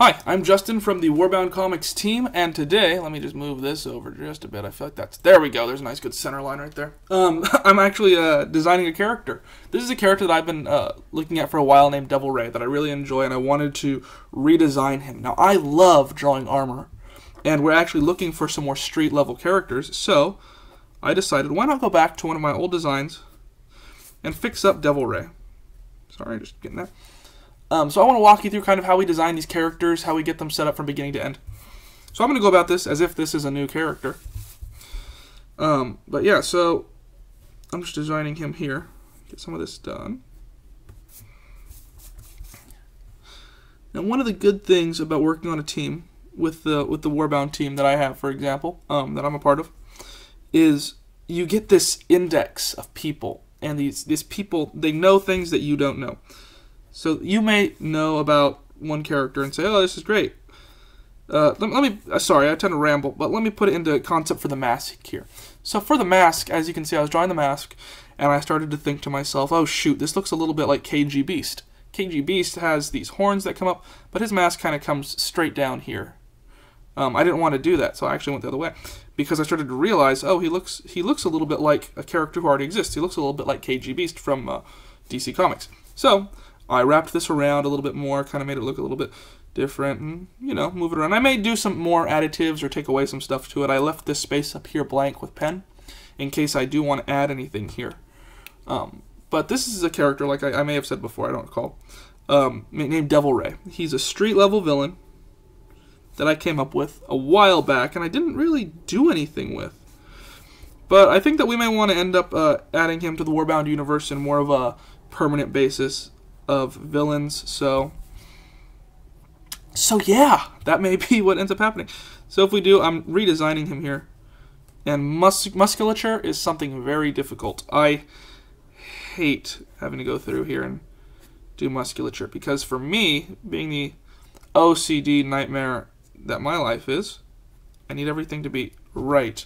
Hi, I'm Justin from the Warbound Comics team, and today, let me just move this over just a bit. I feel like there we go. There's a nice good center line right there. I'm actually designing a character. This is a character that I've been looking at for a while named DevilRay that I really enjoy, and I wanted to redesign him. Now, I love drawing armor, and we're actually looking for some more street-level characters, so I decided, why not go back to one of my old designs and fix up DevilRay. Sorry, just getting that. So I want to walk you through kind of how we design these characters, how we get them set up from beginning to end. So I'm going to go about this as if this is a new character. But yeah, so I'm just designing him here. Get some of this done. Now, one of the good things about working on a team with the Warbound team that I have, for example, that I'm a part of, is you get this index of people, and these people, they know things that you don't know. So you may know about one character and say, oh, this is great. Sorry, I tend to ramble, but let me put it into concept for the mask here. So for the mask, as you can see, I was drawing the mask, and I started to think to myself, oh shoot, this looks a little bit like KG Beast. KG Beast has these horns that come up, but his mask kind of comes straight down here. I didn't want to do that, so I actually went the other way, because I started to realize, oh, he looks a little bit like a character who already exists. He looks a little bit like KG Beast from DC Comics. So I wrapped this around a little bit more, kind of made it look a little bit different, and, you know, move it around. I may do some more additives or take away some stuff to it. I left this space up here blank with pen, in case I do want to add anything here. But this is a character, like I may have said before, I don't recall, named DevilRay. He's a street-level villain that I came up with a while back, and I didn't really do anything with. But I think that we may want to end up adding him to the Warbound universe in more of a permanent basis of villains, so yeah, that may be what ends up happening. So if we do, I'm redesigning him here, and musculature is something very difficult. I hate having to go through here and do musculature, because for me, being the OCD nightmare that my life is, I need everything to be right.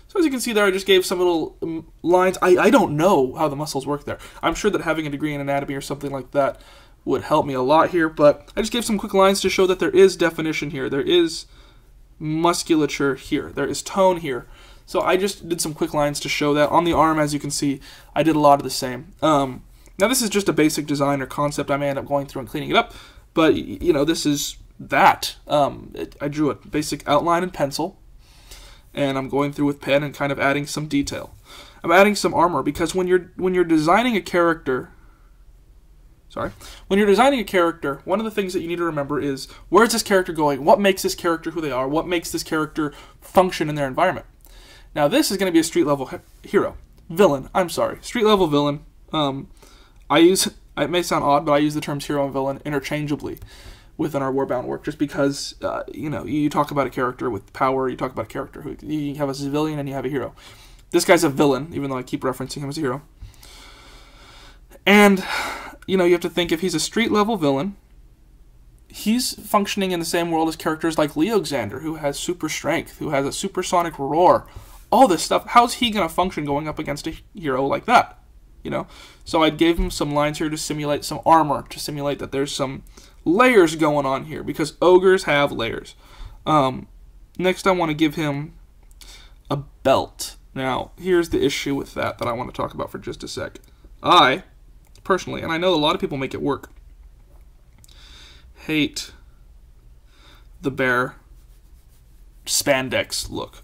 So as you can see there, I just gave some little lines. I don't know how the muscles work there. I'm sure that having a degree in anatomy or something like that would help me a lot here, but I just gave some quick lines to show that there is definition here. There is musculature here. There is tone here. So I just did some quick lines to show that. On the arm, as you can see, I did a lot of the same. Now this is just a basic design or concept. I may end up going through and cleaning it up, but you know, this is that. I drew a basic outline in pencil, and I'm going through with pen and kind of adding some detail. I'm adding some armor, because when you're designing a character, one of the things that you need to remember is, where is this character going? What makes this character who they are? What makes this character function in their environment? Now this is going to be a street-level street-level villain. It may sound odd, but I use the terms hero and villain interchangeably within our Warbound work, just because, you know, you talk about a character with power, you talk about a character who, you have a civilian and you have a hero. This guy's a villain, even though I keep referencing him as a hero. And, you know, you have to think, if he's a street-level villain, he's functioning in the same world as characters like Leoxander, who has super strength, who has a supersonic roar, all this stuff. How's he going to function going up against a hero like that? You know? So I gave him some lines here to simulate some armor, to simulate that there's some layers going on here, because ogres have layers. Next, I want to give him a belt. Now, here's the issue with that I want to talk about for just a sec. I, personally, and I know a lot of people make it work, hate the bare spandex look.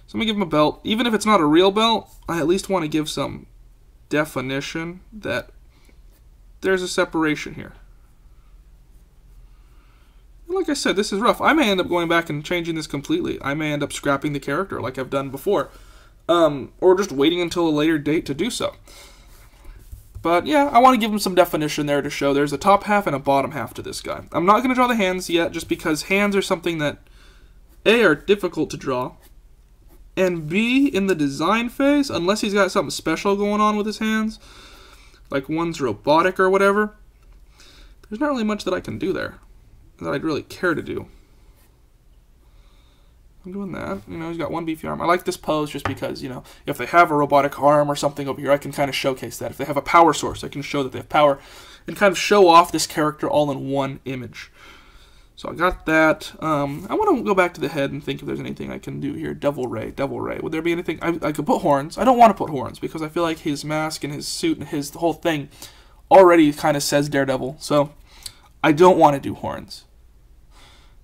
So I'm going to give him a belt. Even if it's not a real belt, I at least want to give some definition that there's a separation here. Like I said, this is rough. I may end up going back and changing this completely. I may end up scrapping the character like I've done before. Or just waiting until a later date to do so. But yeah, I want to give him some definition there to show there's a top half and a bottom half to this guy. I'm not going to draw the hands yet, just because hands are something that, A, are difficult to draw, and B, in the design phase, unless he's got something special going on with his hands, like one's robotic or whatever, there's not really much that I can do there that I'd really care to do. I'm doing that. You know, he's got one beefy arm. I like this pose just because, you know, if they have a robotic arm or something over here, I can kind of showcase that. If they have a power source, I can show that they have power and kind of show off this character all in one image. So I got that. I want to go back to the head and think if there's anything I can do here. DevilRay. Would there be anything? I could put horns. I don't want to put horns because I feel like his mask and his suit and the whole thing already kind of says Daredevil. So I don't want to do horns.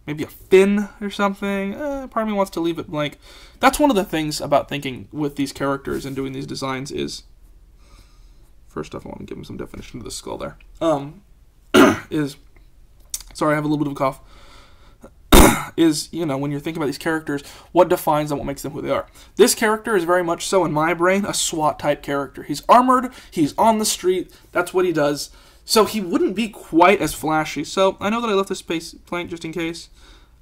Maybe a fin or something. Part of me wants to leave it blank. That's one of the things about thinking with these characters and doing these designs is... First off, I want to give him some definition to the skull there. Sorry, I have a little bit of a cough. When you're thinking about these characters, what defines them, what makes them who they are. This character is very much so, in my brain, a SWAT-type character. He's armored, he's on the street, that's what he does. So he wouldn't be quite as flashy. So I know that I left this space blank just in case.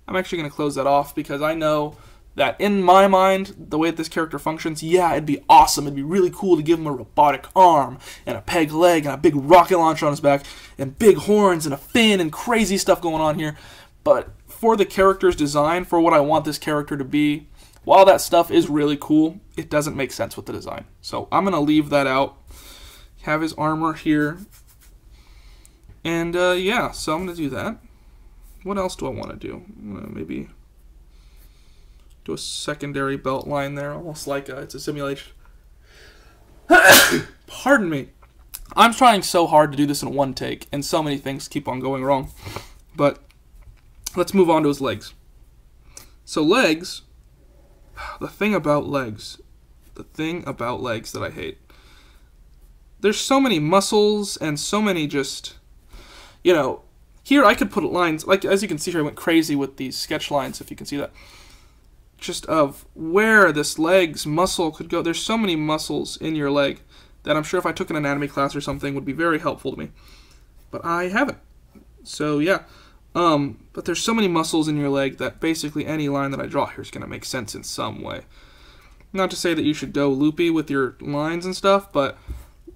I'm actually going to close that off because I know that in my mind, the way that this character functions, yeah, it'd be awesome. It'd be really cool to give him a robotic arm and a peg leg and a big rocket launcher on his back and big horns and a fin and crazy stuff going on here. But for the character's design, for what I want this character to be, while that stuff is really cool, it doesn't make sense with the design. So I'm going to leave that out. Have his armor here. And yeah, so I'm going to do that. What else do I want to do? Maybe do a secondary belt line there, almost like it's a simulation. Pardon me. I'm trying so hard to do this in one take, and so many things keep on going wrong. But let's move on to his legs. So legs, the thing about legs that I hate. There's so many muscles and so many just, here I could put lines, like as you can see here, I went crazy with these sketch lines, if you can see that. Just of where this leg's muscle could go. There's so many muscles in your leg that I'm sure if I took an anatomy class or something would be very helpful to me. But I haven't. So yeah. But there's so many muscles in your leg that basically any line that I draw here is going to make sense in some way. Not to say that you should go loopy with your lines and stuff, but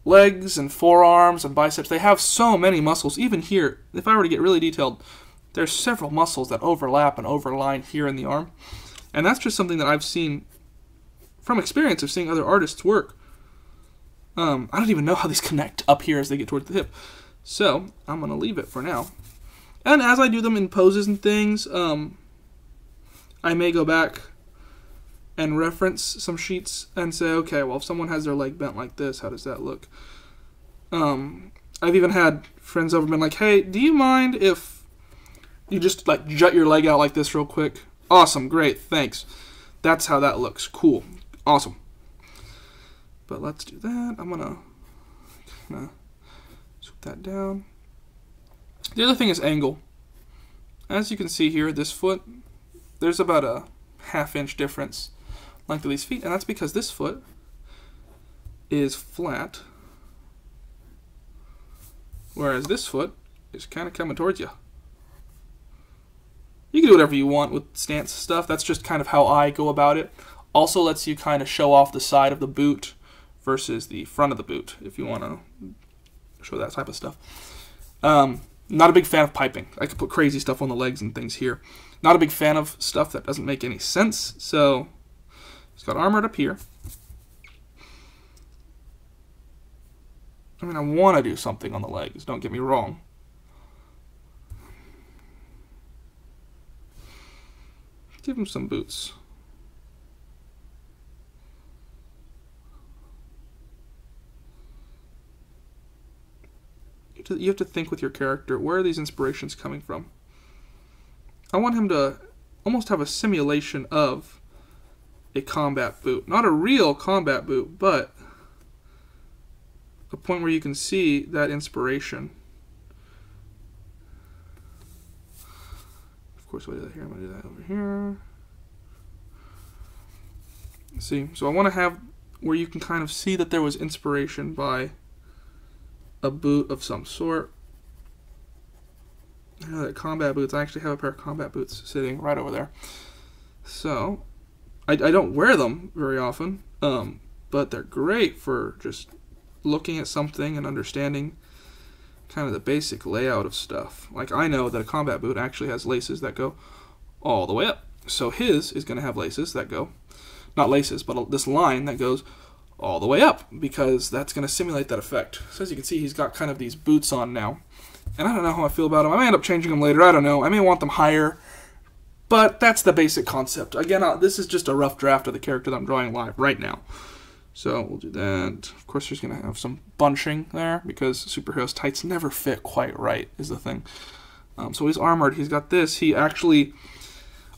legs and forearms and biceps, they have so many muscles. Even here, if I were to get really detailed, there's several muscles that overlap and overline here in the arm. And that's just something that I've seen from experience of seeing other artists work. I don't even know how these connect up here as they get towards the hip. So, I'm going to leave it for now. And as I do them in poses and things, I may go back and reference some sheets and say, okay, well, if someone has their leg bent like this, how does that look? I've even had friends over been like, hey, do you mind if you just like jut your leg out like this real quick? Awesome, great, thanks. That's how that looks. Cool, awesome. But let's do that. I'm gonna swoop that down. The other thing is angle. As you can see here, this foot, there's about a ½ inch difference length of these feet, and that's because this foot is flat, whereas this foot is kind of coming towards you. You can do whatever you want with stance stuff. That's just kind of how I go about it. Also lets you kind of show off the side of the boot versus the front of the boot, if you want to show that type of stuff. Not a big fan of piping. I could put crazy stuff on the legs and things here. Not a big fan of stuff that doesn't make any sense. So it's got armored up here. I mean, I want to do something on the legs, don't get me wrong. Give him some boots. You have to think with your character, where are these inspirations coming from? I want him to almost have a simulation of a combat boot. Not a real combat boot, but a point where you can see that inspiration. Of course, what I do that here? I'm going to do that over here. See, so I want to have where you can kind of see that there was inspiration by a boot of some sort. I know that combat boots, I actually have a pair of combat boots sitting right over there. So, I don't wear them very often, but they're great for just looking at something and understanding kind of the basic layout of stuff. Like, I know that a combat boot actually has laces that go all the way up. So his is going to have laces that go, not laces, but this line that goes all the way up, because that's going to simulate that effect. So as you can see, he's got kind of these boots on now, And I don't know how I feel about them. I may end up changing them later. I don't know. I may want them higher. But that's the basic concept. Again, this is just a rough draft of the character that I'm drawing live right now. So we'll do that. Of course, there's going to have some bunching there because superheroes' tights never fit quite right is the thing. So he's armored. He's got this. He actually...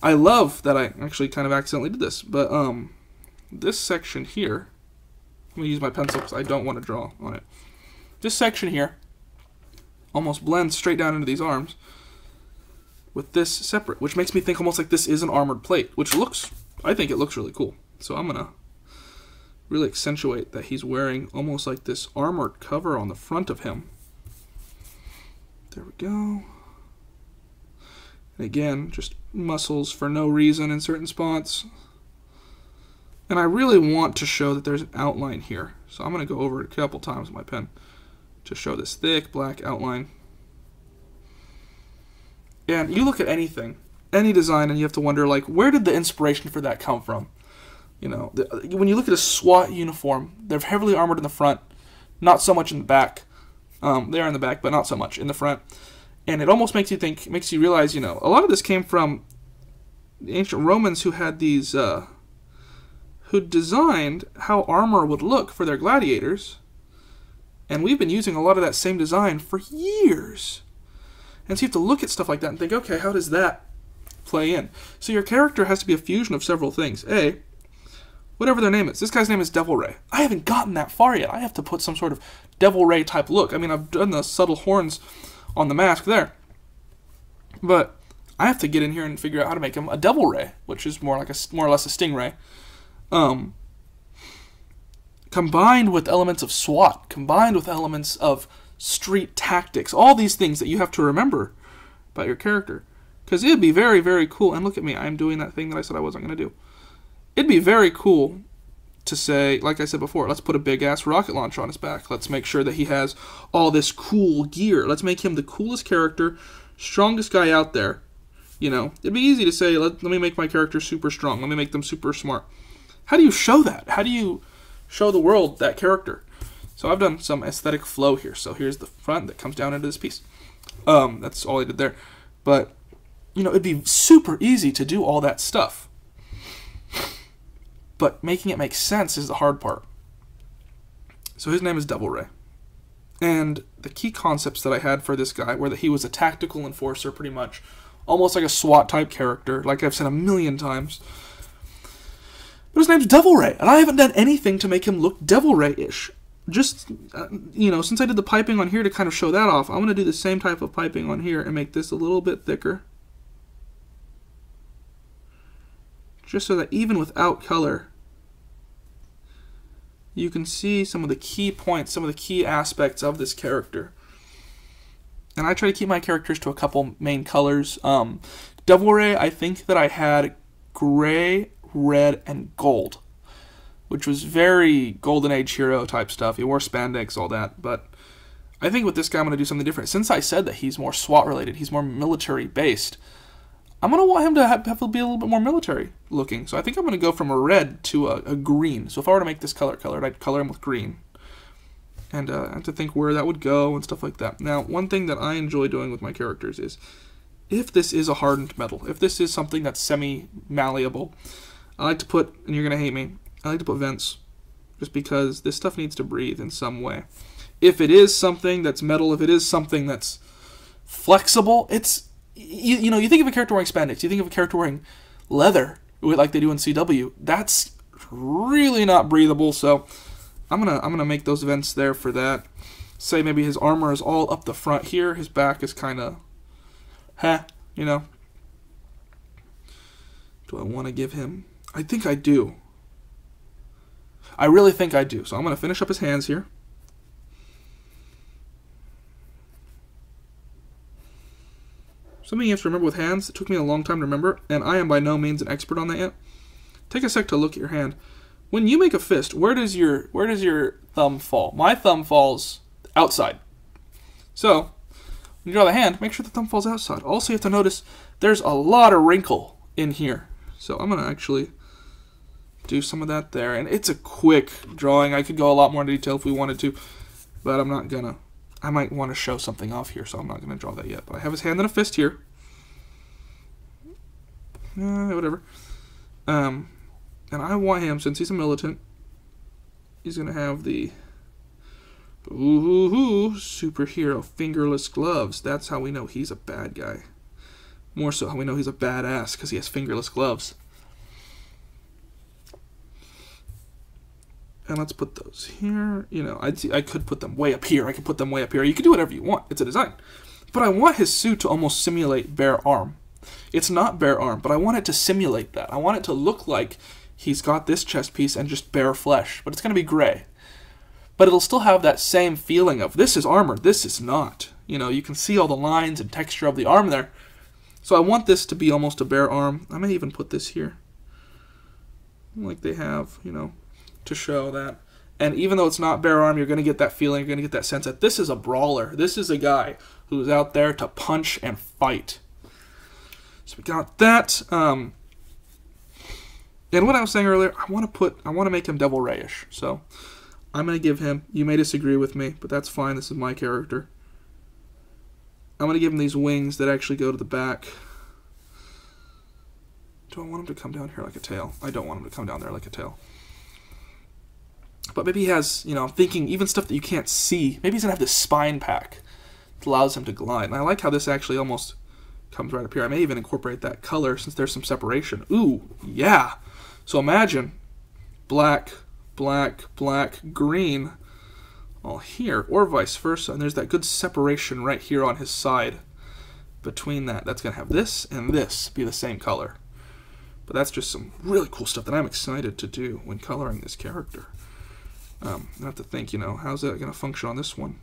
I love that I actually kind of accidentally did this. But this section here... I'm going to use my pencil because I don't want to draw on it. This section here almost blends straight down into these arms with this separate, which makes me think almost like this is an armored plate, which looks, I think it looks really cool. So I'm going to really accentuate that he's wearing almost like this armored cover on the front of him. There we go. And again, just muscles for no reason in certain spots. And I really want to show that there's an outline here. So I'm going to go over it a couple times with my pen to show this thick black outline. And you look at anything, any design, and you have to wonder, like, where did the inspiration for that come from? You know, when you look at a SWAT uniform, they're heavily armored in the front, not so much in the back. They are in the back, but not so much in the front. And it almost makes you think, makes you realize, you know, a lot of this came from the ancient Romans who had these, who designed how armor would look for their gladiators. And we've been using a lot of that same design for years. And so you have to look at stuff like that and think, okay, how does that play in? So your character has to be a fusion of several things. A, whatever their name is. This guy's name is DevilRay. I haven't gotten that far yet. I have to put some sort of DevilRay type look. I mean, I've done the subtle horns on the mask there. But I have to get in here and figure out how to make him a DevilRay, which is more like more or less a stingray. Combined with elements of SWAT, combined with elements of street tactics, all these things that you have to remember about your character. Because it'd be very, very cool, and look at me, I'm doing that thing that I said I wasn't going to do. It'd be very cool to say, like I said before, let's put a big-ass rocket launcher on his back. Let's make sure that he has all this cool gear. Let's make him the coolest character, strongest guy out there. You know, it'd be easy to say, let me make my character super strong. Let me make them super smart. How do you show that? How do you show the world that character? So I've done some aesthetic flow here. So here's the front that comes down into this piece. That's all I did there. But, you know, it'd be super easy to do all that stuff. But making it make sense is the hard part. So his name is DevilRay. And the key concepts that I had for this guy were that he was a tactical enforcer, pretty much. Almost like a SWAT-type character, like I've said a million times. But his name's DevilRay, and I haven't done anything to make him look DevilRay-ish. Just, you know, since I did the piping on here to kind of show that off, I'm going to do the same type of piping on here and make this a little bit thicker. Just so that even without color, you can see some of the key points, some of the key aspects of this character. And I try to keep my characters to a couple main colors. DevilRay, I think that I had gray, red, and gold, which was very Golden Age hero type stuff. He wore spandex, all that. But I think with this guy, I'm going to do something different. Since I said that he's more SWAT related, he's more military based, I'm going to want him to have to be a little bit more military looking. So I think I'm going to go from a red to a green. So if I were to make this color colored, I'd color him with green. And I have to think where that would go and stuff like that. Now, one thing that I enjoy doing with my characters is, if this is a hardened metal, if this is something that's semi-malleable, I like to put, and you're going to hate me, I like to put vents, just because this stuff needs to breathe in some way. If it is something that's metal, if it is something that's flexible, it's, you know, you think of a character wearing spandex, you think of a character wearing leather, like they do in CW, that's really not breathable, so I'm gonna make those vents there for that. Say maybe his armor is all up the front here, his back is kind of, you know. Do I want to give him? I think I do. I really think I do. So I'm going to finish up his hands here. Something you have to remember with hands, it took me a long time to remember, and I am by no means an expert on that yet. Take a sec to look at your hand. When you make a fist, where does your thumb fall? My thumb falls outside. So, when you draw the hand, make sure the thumb falls outside. Also, you have to notice there's a lot of wrinkle in here. So I'm going to actually do some of that there. And it's a quick drawing. I could go a lot more into detail if we wanted to, but I'm not going to. I might want to show something off here, so I'm not going to draw that yet. But I have his hand in a fist here. Whatever. And I want him, since he's a militant, he's going to have the superhero fingerless gloves. That's how we know he's a bad guy. More so how we know he's a badass, because he has fingerless gloves. And let's put those here. You know, I could put them way up here. I could put them way up here. You can do whatever you want. It's a design. But I want his suit to almost simulate bare arm. It's not bare arm, but I want it to simulate that. I want it to look like he's got this chest piece and just bare flesh. But it's going to be gray. But it'll still have that same feeling of, this is armor, this is not. You know, you can see all the lines and texture of the arm there. So I want this to be almost a bare arm. I may even put this here, like they have, you know, to show that. And even though it's not bare arm, you're going to get that feeling, you're going to get that sense that this is a brawler. This is a guy who's out there to punch and fight. So we got that. And what I was saying earlier, I want to make him DevilRay-ish. So I'm going to give him, you may disagree with me, but that's fine. This is my character. I'm going to give him these wings that actually go to the back. Do I want him to come down here like a tail? I don't want him to come down there like a tail. But maybe he has, you know, I'm thinking even stuff that you can't see. Maybe he's going to have this spine pack that allows him to glide. And I like how this actually almost comes right up here. I may even incorporate that color since there's some separation. Ooh, yeah. So imagine black, black, black, green all here, or vice versa. And there's that good separation right here on his side between that. That's going to have this and this be the same color. But that's just some really cool stuff that I'm excited to do when coloring this character. I have to think, you know, how's that going to function on this one?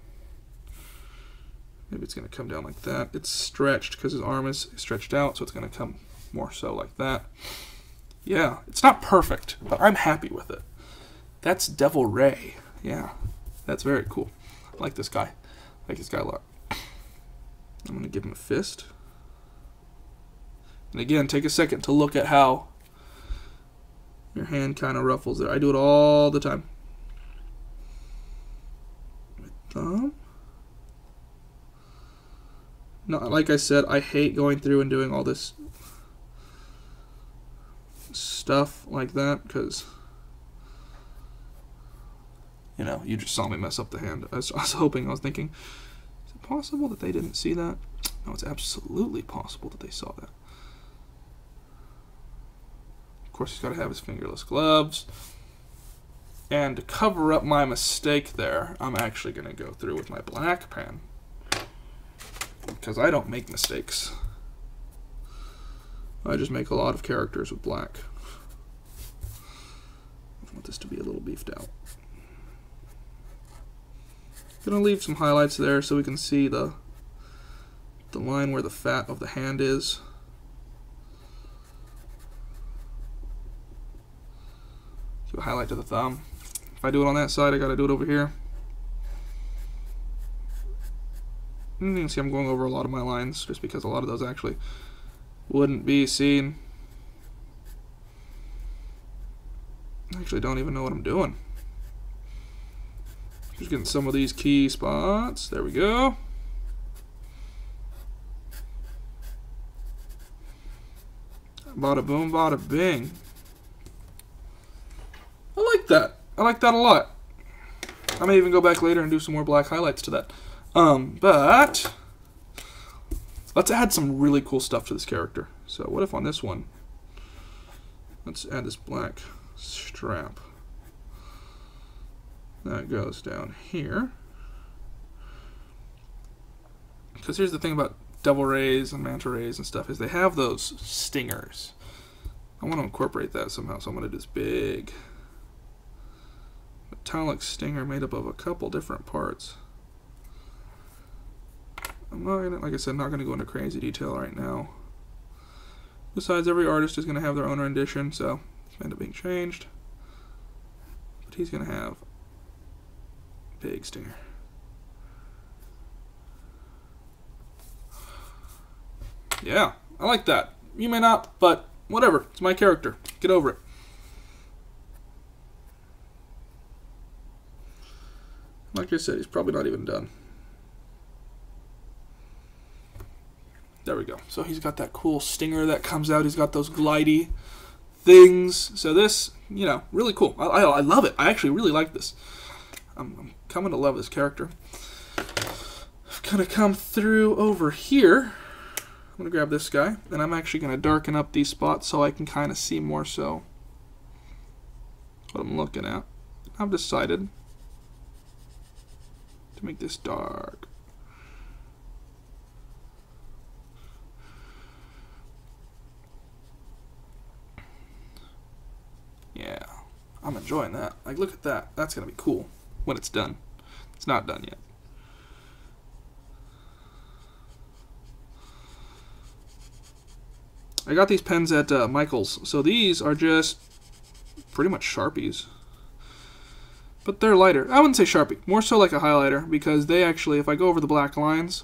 Maybe it's going to come down like that. It's stretched because his arm is stretched out, so it's going to come more so like that. Yeah, it's not perfect, but I'm happy with it. That's DevilRay. Yeah, that's very cool. I like this guy. I like this guy a lot. I'm going to give him a fist. And again, take a second to look at how your hand kind of ruffles there. I do it all the time. Thumb. No, like I said, I hate going through and doing all this stuff like that because, you know, you just saw me mess up the hand. I was thinking, is it possible that they didn't see that? No, it's absolutely possible that they saw that. Of course, he's got to have his fingerless gloves. And to cover up my mistake there, I'm actually going to go through with my black pen. Because I don't make mistakes. I just make a lot of characters with black. I want this to be a little beefed out. I'm going to leave some highlights there so we can see the line where the fat of the hand is. Do a highlight to the thumb. If I do it on that side, I got to do it over here. And you can see I'm going over a lot of my lines just because a lot of those actually wouldn't be seen. I actually don't even know what I'm doing. Just getting some of these key spots. There we go. Bada boom, bada bing. I like that. I like that a lot. I may even go back later and do some more black highlights to that. But let's add some really cool stuff to this character. So what if on this one, let's add this black strap. That goes down here. Because here's the thing about DevilRays and manta rays and stuff is they have those stingers. I want to incorporate that somehow, so I'm going to do this big metallic stinger made up of a couple different parts. I'm not gonna, like I said, not gonna go into crazy detail right now. Besides, every artist is gonna have their own rendition, so it's end up being changed. But he's gonna have big stinger. Yeah, I like that. You may not, but whatever. It's my character. Get over it. Like I said, he's probably not even done. There we go. So he's got that cool stinger that comes out. He's got those glidey things. So this, you know, really cool. I love it. I actually really like this. I'm coming to love this character. I'm going to come through over here. I'm going to grab this guy, and I'm actually going to darken up these spots so I can kind of see more so what I'm looking at. I've decided to make this dark. Yeah, I'm enjoying that. Like, look at that. That's going to be cool when it's done. It's not done yet. I got these pens at Michael's, so these are just pretty much Sharpies. But they're lighter. I wouldn't say Sharpie, more so like a highlighter, because they actually, if I go over the black lines,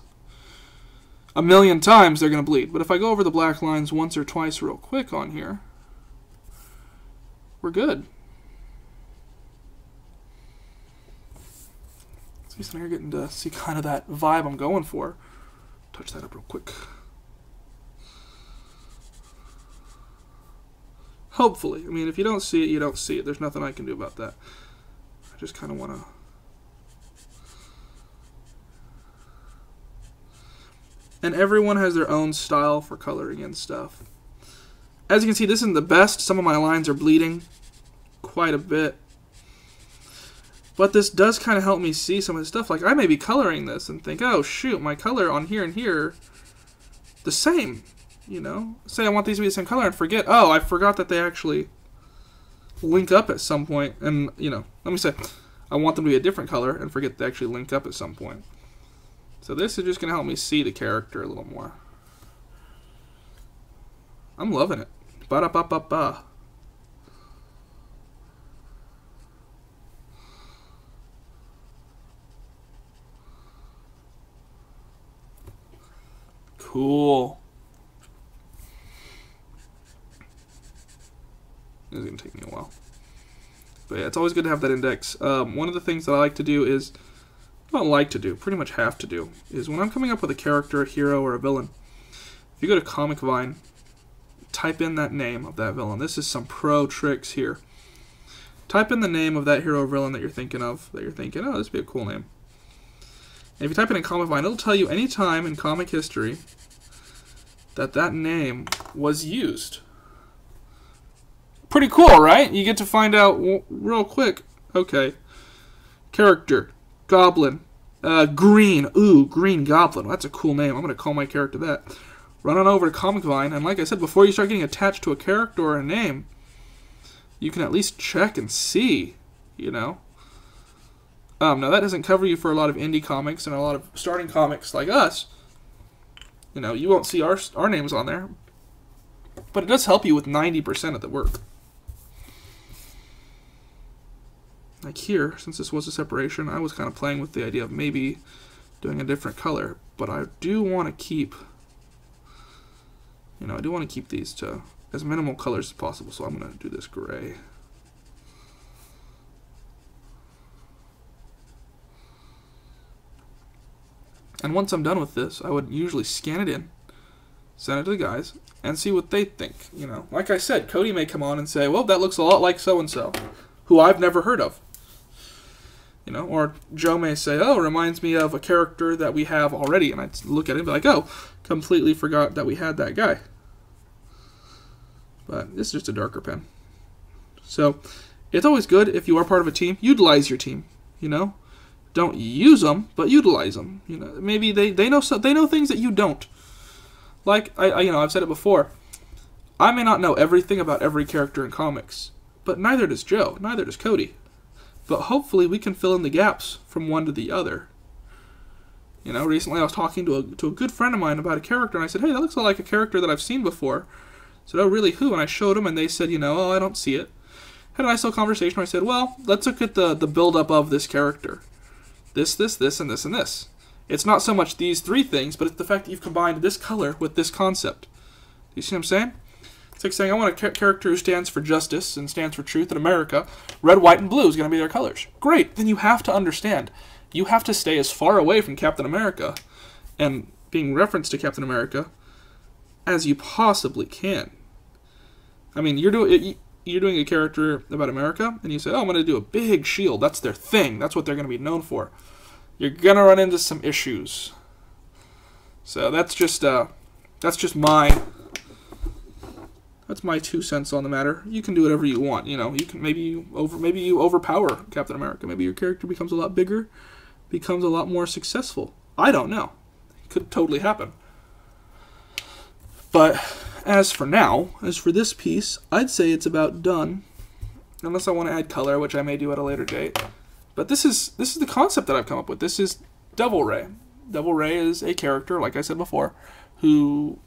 a million times they're going to bleed. But if I go over the black lines once or twice real quick on here, we're good. So now you're getting to see kind of that vibe I'm going for. Touch that up real quick. Hopefully. I mean, if you don't see it, you don't see it. There's nothing I can do about that. I just kind of want to... And everyone has their own style for coloring and stuff. As you can see, this isn't the best. Some of my lines are bleeding quite a bit. But this does kind of help me see some of the stuff. Like, I may be coloring this and think, oh, shoot, my color on here and here, the same. You know? Say I want these to be the same color and forget, oh, I forgot that they actually link up at some point. And, you know, let me say, I want them to be a different color and forget they actually link up at some point. So this is just going to help me see the character a little more. I'm loving it. Ba-da-ba-ba-ba. Cool. This is going to take me a while. But yeah, it's always good to have that index. One of the things that I like to do is, not like to do, pretty much have to do, is when I'm coming up with a character, a hero, or a villain, if you go to Comic Vine, type in that name of that villain. This is some pro tricks here. Type in the name of that hero or villain that you're thinking of, oh, this would be a cool name. And if you type it in Comic Vine, it'll tell you any time in comic history that that name was used. Pretty cool, right? You get to find out real quick. Okay. Character. Goblin. Green. Ooh, Green Goblin. That's a cool name. I'm going to call my character that. Run on over to Comic Vine, and like I said, before you start getting attached to a character or a name, you can at least check and see, you know. Now, that doesn't cover you for a lot of indie comics and a lot of starting comics like us. You know, you won't see our names on there. But it does help you with 90% of the work. Like here, since this was a separation, I was kind of playing with the idea of maybe doing a different color. But I do want to keep, you know, I do want to keep these to as minimal colors as possible. So I'm going to do this gray. And once I'm done with this, I would usually scan it in, send it to the guys, and see what they think. You know, like I said, Cody may come on and say, well, that looks a lot like so-and-so, who I've never heard of. You know, or Joe may say, oh, it reminds me of a character that we have already. And I'd look at it and be like, oh, completely forgot that we had that guy. But this is just a darker pen. So it's always good if you are part of a team, utilize your team, you know. Don't use them, but utilize them. You know, maybe they know things that you don't. Like I've said it before. I may not know everything about every character in comics, but neither does Joe, neither does Cody. But hopefully we can fill in the gaps from one to the other. You know, recently I was talking to a good friend of mine about a character, and I said, hey, that looks like a character that I've seen before. I said, oh, really, who? And I showed them, and they said, you know, oh, I don't see it. Had a nice little conversation where I said, well, let's look at the build-up of this character. This, and this, and this. It's not so much these three things, but it's the fact that you've combined this color with this concept. Do you see what I'm saying? It's like saying, I want a character who stands for justice and stands for truth in America. Red, white, and blue is going to be their colors. Great. Then you have to understand. You have to stay as far away from Captain America and being referenced to Captain America as you possibly can. I mean, you're doing a character about America, and you say, oh, I'm going to do a big shield. That's their thing. That's what they're going to be known for. You're going to run into some issues. So that's just my 2 cents on the matter. You can do whatever you want. You know, you can maybe you overpower Captain America. Maybe your character becomes a lot bigger, becomes a lot more successful. I don't know. It could totally happen. But as for now, as for this piece, I'd say it's about done. Unless I want to add color, which I may do at a later date. But this is the concept that I've come up with. This is DevilRay. DevilRay is a character, like I said before, who,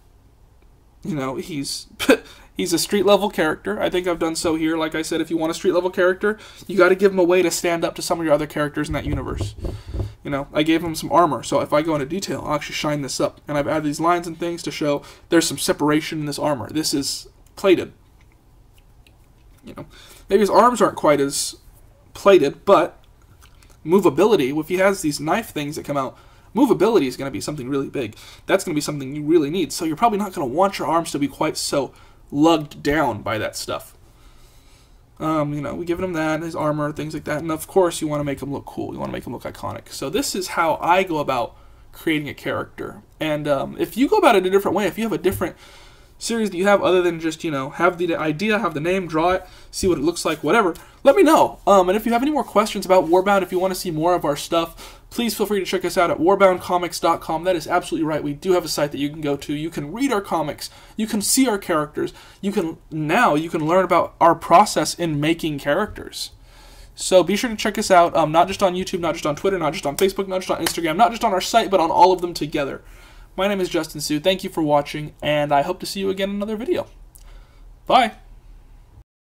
you know, he's a street level character. I think I've done so here. Like I said, if you want a street level character, you got to give him a way to stand up to some of your other characters in that universe. You know, I gave him some armor, so if I go into detail, I'll actually shine this up. And I've added these lines and things to show there's some separation in this armor. This is plated. You know, maybe his arms aren't quite as plated, but movability, if he has these knife things that come out, movability is going to be something really big. That's going to be something you really need. So you're probably not going to want your arms to be quite so lugged down by that stuff. You know, we given him that, his armor, things like that. And of course, you want to make him look cool. You want to make him look iconic. So this is how I go about creating a character. And if you go about it a different way, if you have a different series that you have other than just, you know, have the idea, have the name, draw it, see what it looks like, whatever, let me know. And if you have any more questions about Warbound, if you want to see more of our stuff, please feel free to check us out at warboundcomics.com. That is absolutely right. We do have a site that you can go to. You can read our comics. You can see our characters. You can learn about our process in making characters. So be sure to check us out, not just on YouTube, not just on Twitter, not just on Facebook, not just on Instagram, not just on our site, but on all of them together. My name is Justin Sue. Thank you for watching, and I hope to see you again in another video. Bye.